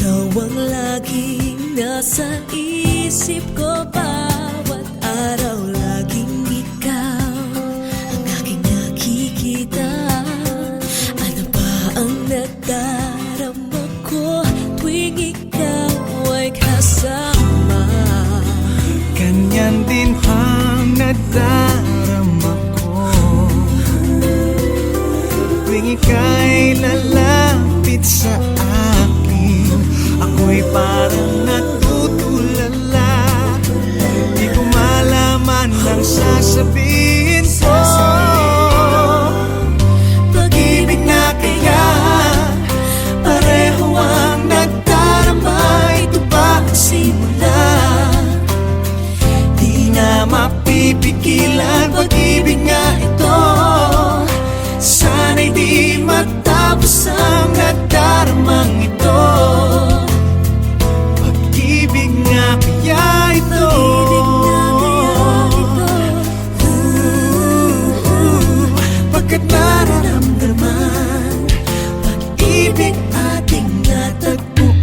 Ikaw ang laging nasa isip ko, bawat araw laging ikaw ang aking nakikita. Ano ba ang nadarama ko tuwing ikaw ay kasama? Ganyan din ang nadarama ko tuwing ika'y lalapit sa akin. Ako'y parang natutulala, di ko malaman ang sasabihin ko. Pag-ibig na kaya pareho ang nadarama. Ito ba ang simula? Di na mapipigilan. Pag-ibig nga ito, sana'y di matapos ang nadaramang ito. Pag-ibig nga kaya ito, pagkat nararamdaman pag-ibig ating natagpuan.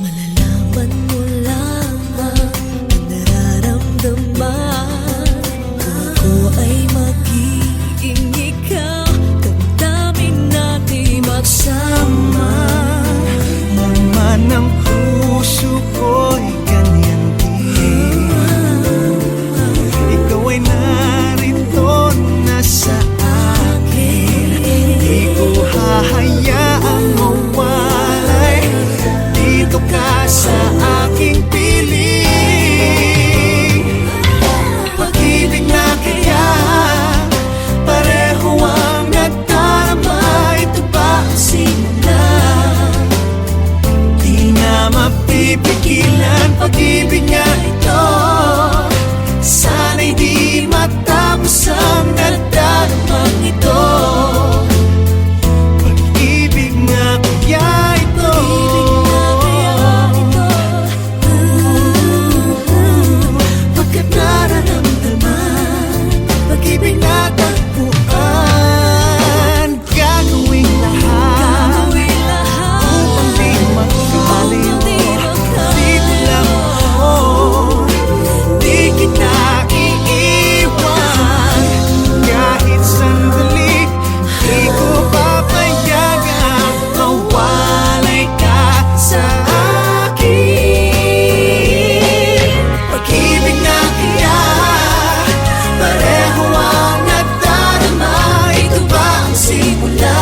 Malalaman mo lamang ang nararamdaman kung ako ay magiging ikaw. Damdamin natin magsama. Naman ang puso ko'y ganyan din. Ikaw ay narito na sa akin. Di ko hahayaang mawalay. Dito ka sa aking piling. Pag-ibig na kaya pareho ang nadarama. Ito ba ang simula? Di na mapipigilan. Pag-ibig nga ito, sana'y di matapos ang nadaramang ito. Pag-ibig nga kaya ito, pagkat nararamdaman pag-ibig na tagpuan. Gagawin lahat upang di magkaliw. Dito lang ako, di kita iiwan. Kahit sandali, di ko papayagan mawalay ka sa akin. Pag-ibig na kaya pareho ang nadarama. Ito ba ang simula?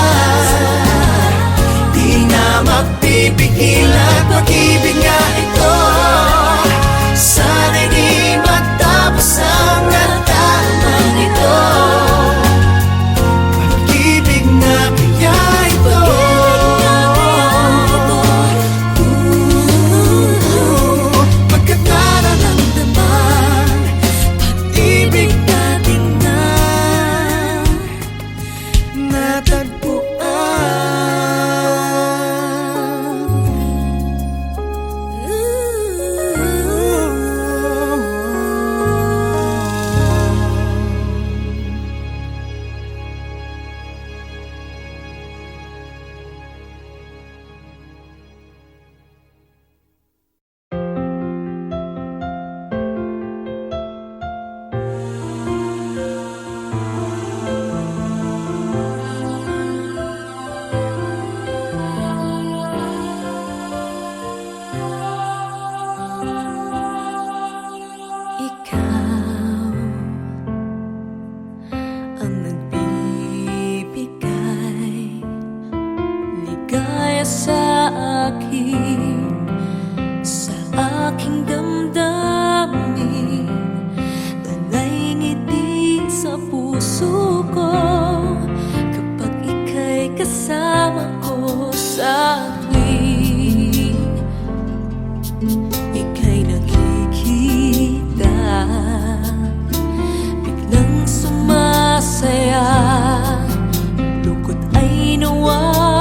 Di na mapipigilan. Pag-ibig nga ito, sana'y di matapos ang nadaramang ito. Pag-ibig na kaya ito, pagkat nararamdaman pag-ibig natin na Ikaw ang nagbibigay ligaya sa akin, sa aking damdamin. Tanay ngiti sa puso ko kapag ika'y kasama ko sa tuwing ika'y nakikita. Biglang sumasaya, lungkot ay nawawala.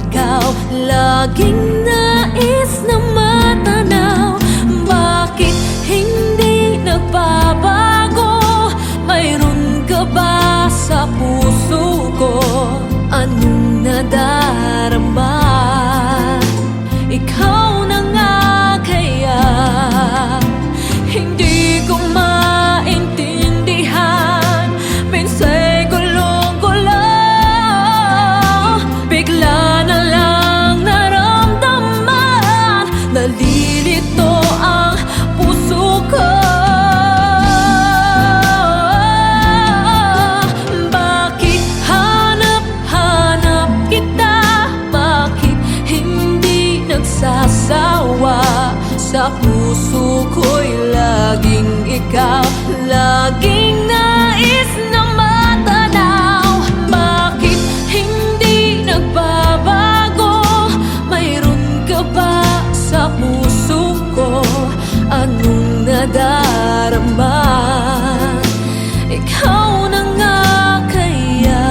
ikaw laging nais na matanaw. Bakit hindi nagbabago? Mayroon ka ba sa puso ko? Anong nadarama? Ikaw na nga kaya hindi ko maintindihan. Minsa'y gulong-gulo, bigla na lang naramdaman. Nalilito ang puso ko. Bakit hanap-hanap kita? Bakit hindi nagsasawa? Sa puso ko'y laging ikaw, laging nais na matanaw. Bakit hindi nagbabago? Mayroon ka ba sa puso ko? Anong nadarama? Ikaw na nga kaya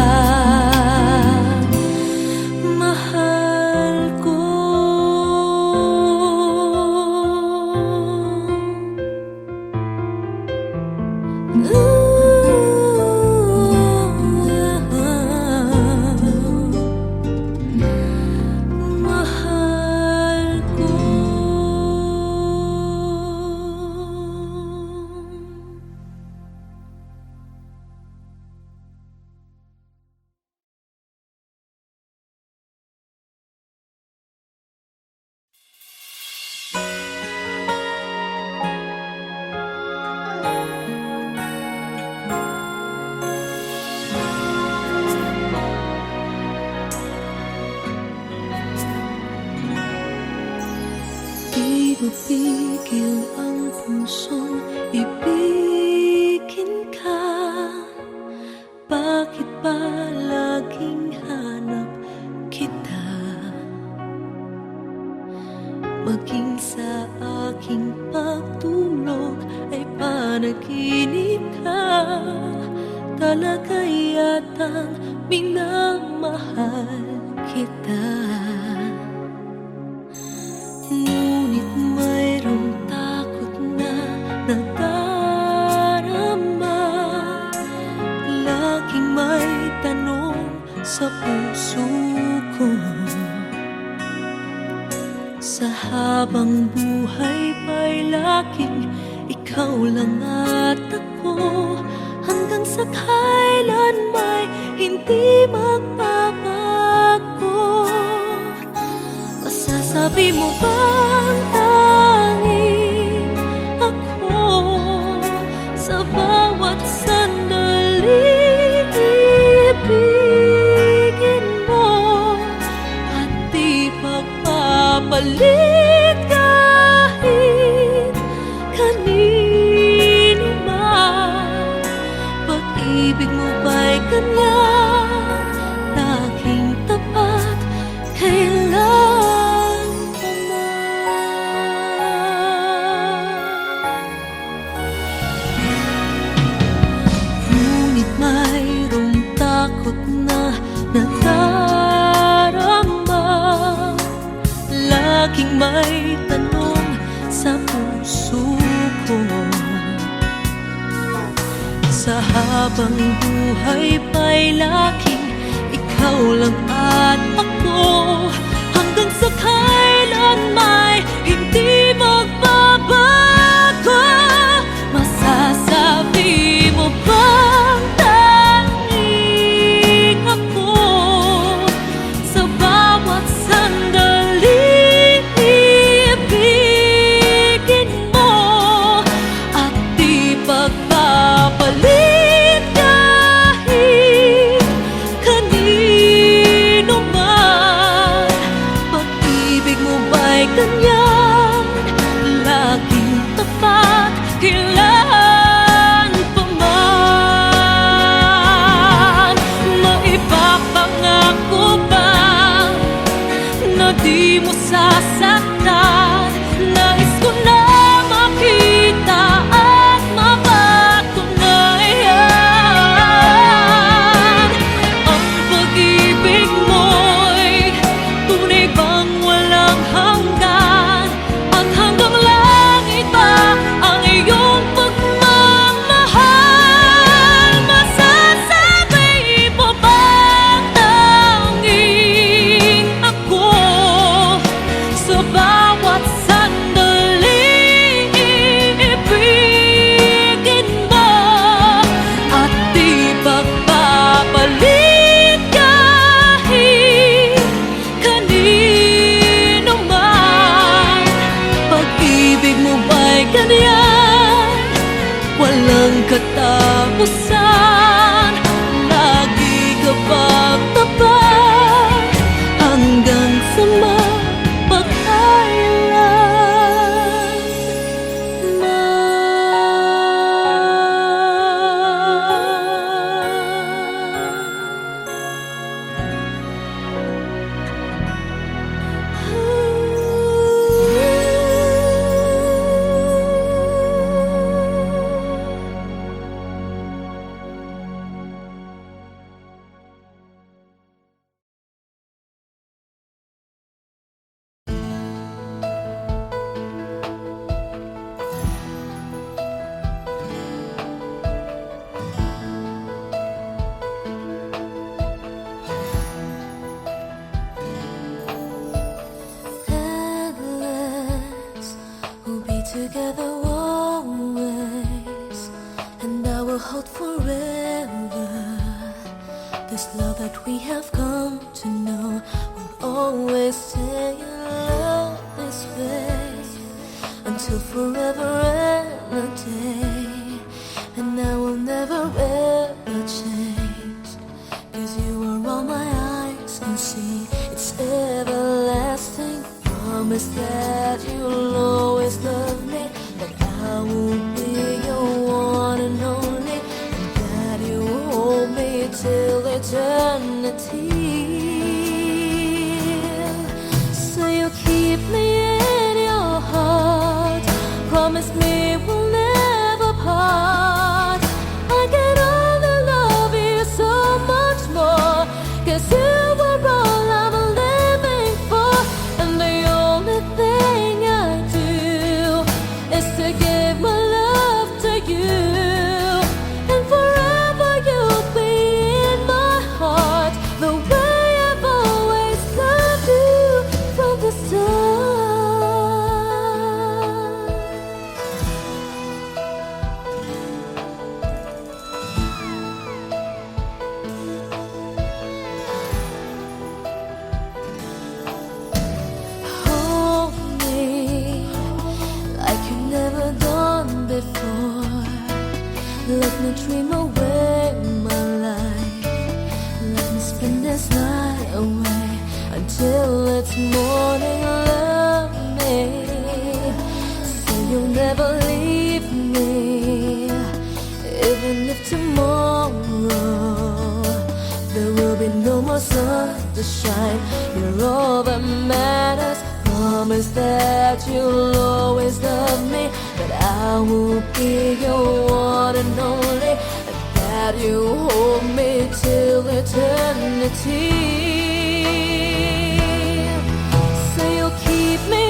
mahal ko. Mahal ko. Di mapigil ang pusong ibigin ka. Bakit ba laging hanap kita? Maging sa aking pagtulog ay panaginip ka. Talaga yatang minamahal kita. Ngunit mayroong takot na nadarama. Laging may tanong sa puso ko. Sa habang buhay pa'y laging ikaw lang at ako. Hanggang sa kailan may hindi magbabago. Masasabi mo bang tanging ako sa bawat sandali ibigin mo at di pagpapalit kahit kanino man? Pag-ibig mo ba'y ganyan laging tapat kailan pa man? Ngunit mayroong takot na nadarama. Laging may tanong sa puso ko. Sa habang buhay pa'y laging ikaw lang at ako. Hanggang sa kailan may hindi magbabago. Masasabi mo bang tanging ako sa bawat sandali ibigin mo at di pagpapalit kahit kanino man? Pag-ibig mo ba'y ganyan laging tapat kailan pa man? Maipapangako ba na di mo sasaktan? Nais ko na makita at mapatunayan ang pag-ibig mo'y katapusan. Lagi ka pagtapat hanggang sa endless, we'll be together always, and I will hold forever this love that we have come to know. We'll always stay in love this way until forever and a day, and I will never ever change, 'cause you are all my eyes can see. It's everlasting. Promise that you'll always love me, that I will be your one and only, and that you hold me till eternity. So you keep me in your heart. Promise me we'll never part. I can only love you so much more, 'cause you are all I'm living for, and the only thing I do is to give my love to you, and forever you'll be in my heart, the way I've always loved you from the start. Hold me like you never done before. Let me dream away my life. Let me spend this night away until it's morning. Love me so you'll never leave me, even if tomorrow there will be no more sun to shine. You're all that matters. Promise that you'll always love me, that I will be your one and only, and that you hold me till eternity. So you'll keep me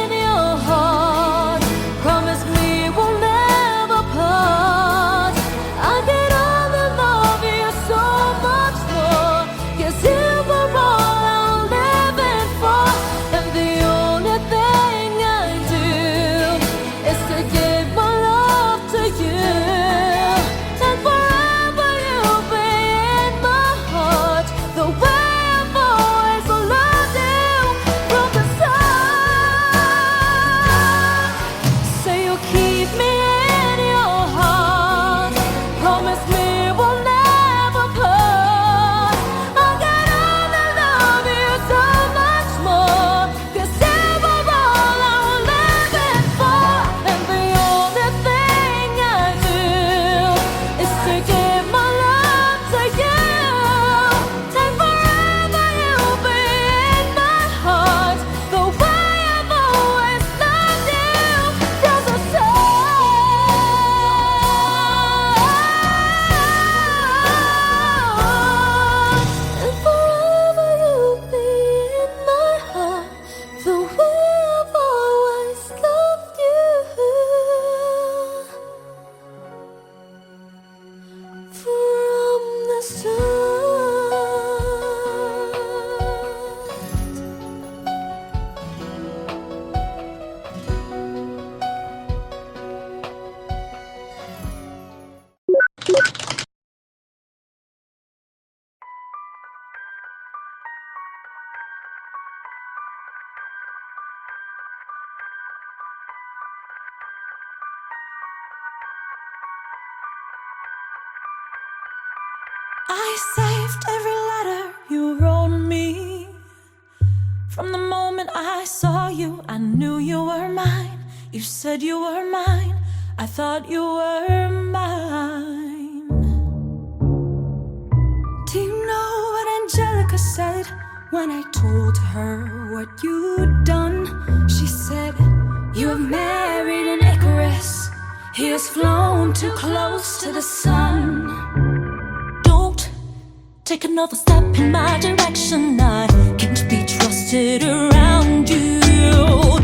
in your heart. Promise me we'll never part. I can only love you so much more, 'cause you were all I'm living for, and the only thing I do is to give my love to you, and forever you'll be in my heart, the way saved every letter you wrote me. From the moment I saw you, I knew you were mine. You said you were mine, I thought you were mine. Do you know what Angelica said when I told her what you'd done? She said, you have married an Icarus. He has flown too close to the sun. Don't take another step in my direction. I can't be trusted around you.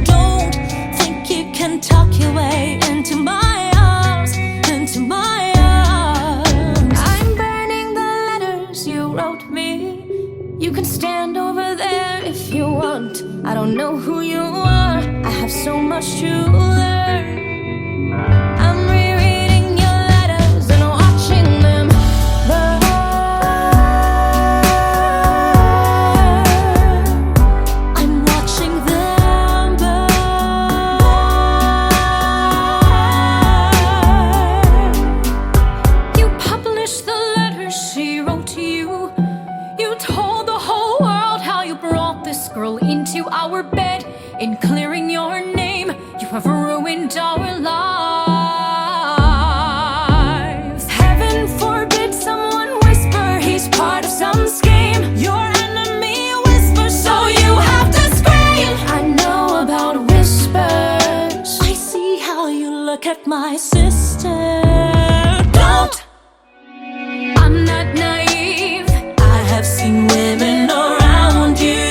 Don't think you can talk your way into my arms, into my arms. I'm burning the letters you wrote me. You can stand over there if you want. I don't know who you are, I have so much to learn. I'm rereading your letters and watching them burn. I'm watching them burn. You published the letters she wrote to you. You told the whole world how you brought this girl into our bed. In clearing your name, you have ruined our lives. Heaven forbid someone whisper he's part of some scheme. Your enemy whispers, so you have to scream. I know about whispers. I see how you look at my sister. Don't! I'm not naive. I have seen women around you.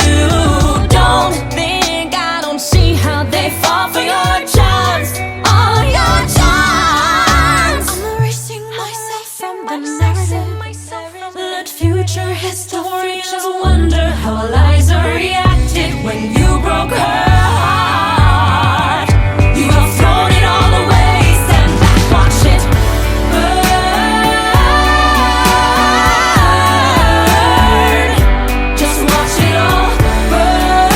Don't think I don't see how they fall for your charms, all your charms. I'm erasing myself from the narrative. Let future historians wonder how Eliza reacted when you broke her heart. You have thrown it all away, stand back, watch it burn. Just watch it all burn.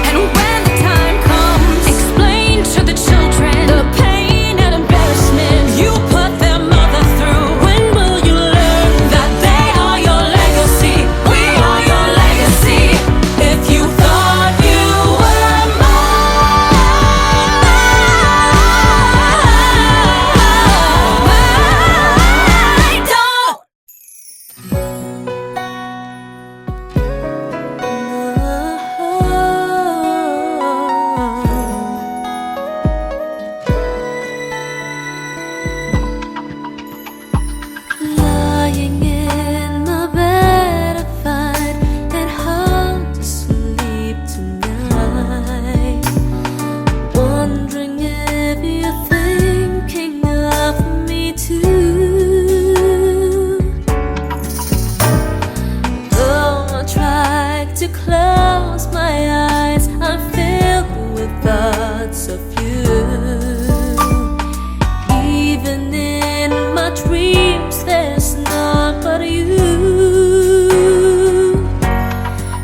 And when the time comes, explain to the children the pain and embarrassment you put their mother through. When will you learn that they are your legacy? We are your legacy. If you thought you were mine, don't. Lying in my bed, I find it hard to sleep tonight. Wondering if you're thinking of me too. Though I try to close my eyes, I'm filled with thoughts of you. Even in my dreams, there's none but you.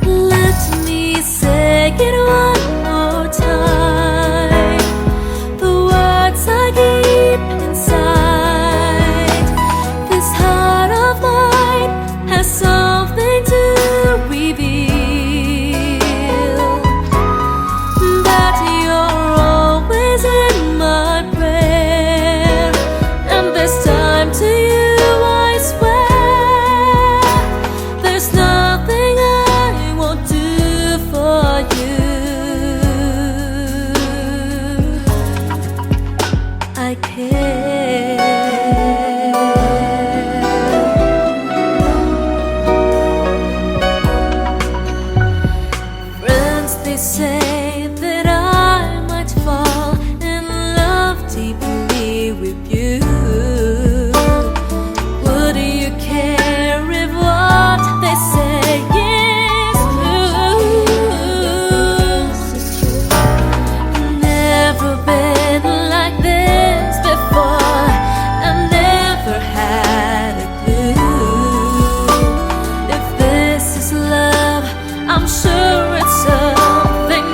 Let me say it one more time. The words I keep inside. This heart of mine has something to reveal. That you're always in my prayer. And this time to you I swear, there's nothing I won't do for you. I care. Friends, they say that I might fall in love deeply with you. Would you care if what they say is true? Never been like this before. I never had a clue. If this is love, I'm sure it's something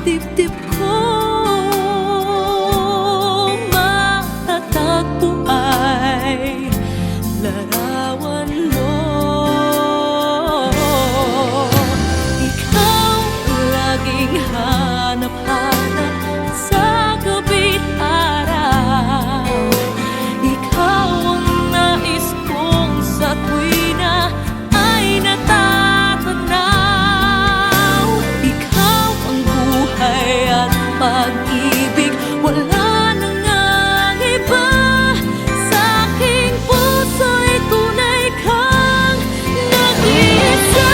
dibdib ko matatagpo ay larawan mo. Ikaw laging hanap-hanap sa gabi't araw. Ikaw ang nais kong sa tuwina ay natatanaw. Ikaw ang buhay at pag-ibig, wala nang ang iba. Sa aking puso'y tunay kang nag-iisa.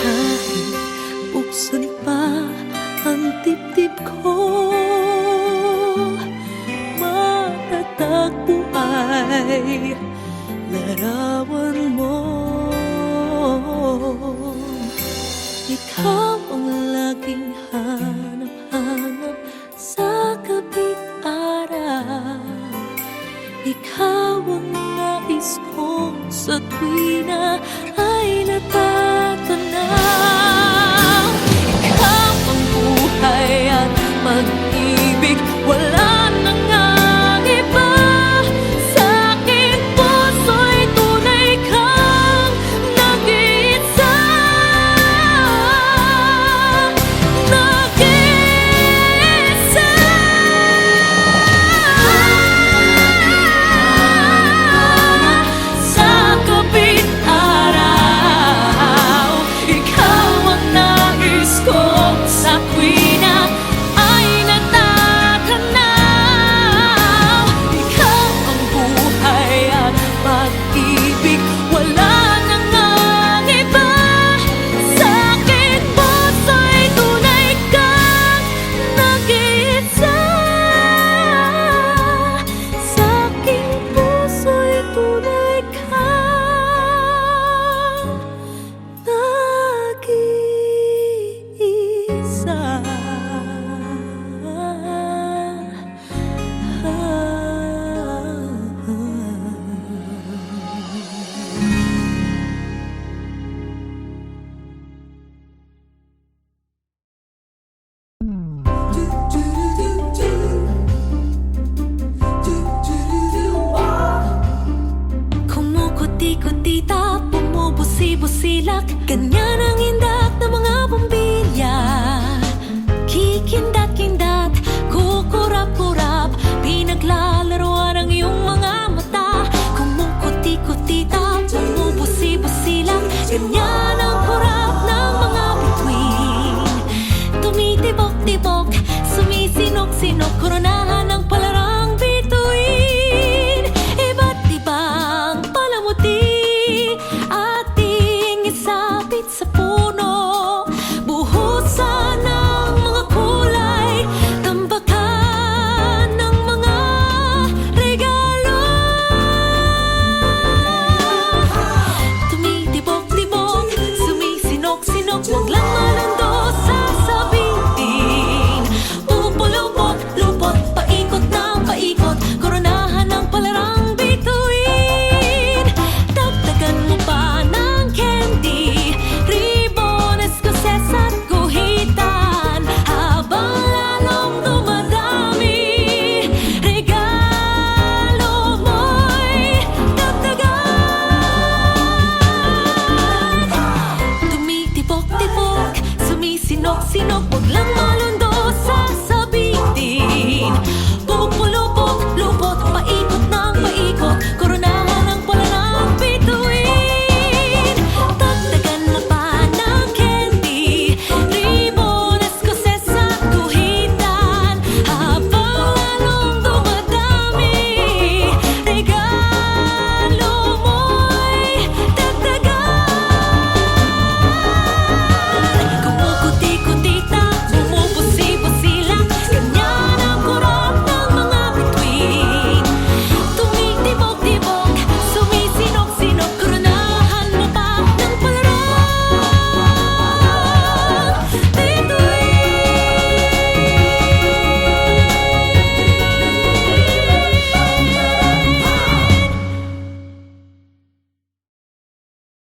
Kahit buksan pa ang dibdib ko, matatagpo ay larawan mo. Ikaw ang laging hanap-hanap sa gabi't araw. Ikaw ang nais kong sa tuwina ay natatanaw. Ikaw ang buhay at pag-ibig, wala nang ang iba. Sa aking puso'y tunay kang nag-iisa. Nag-iisa. Sa gabi't araw, ikaw ang nais kong sa tuwina ay natatanaw. Ikaw ang buhay at pag-ibig, wala nang ang iba. Sa aking puso'y tunay kang nag-iisa. Sa aking puso'y tunay kang nag-iisa. Kumukuti-kutita, bumubusi-busilak, ganyan ang indak ng mga bombilya. Kikindat-kindat, kukurap-kurap, pinaglalaroan ang iyong mga mata. Kumukuti-kutita, bumubusi-busilak, ganyan ang kurap ng mga bituin. Tumitibok-tibok, sumisinok-sinok, koronahan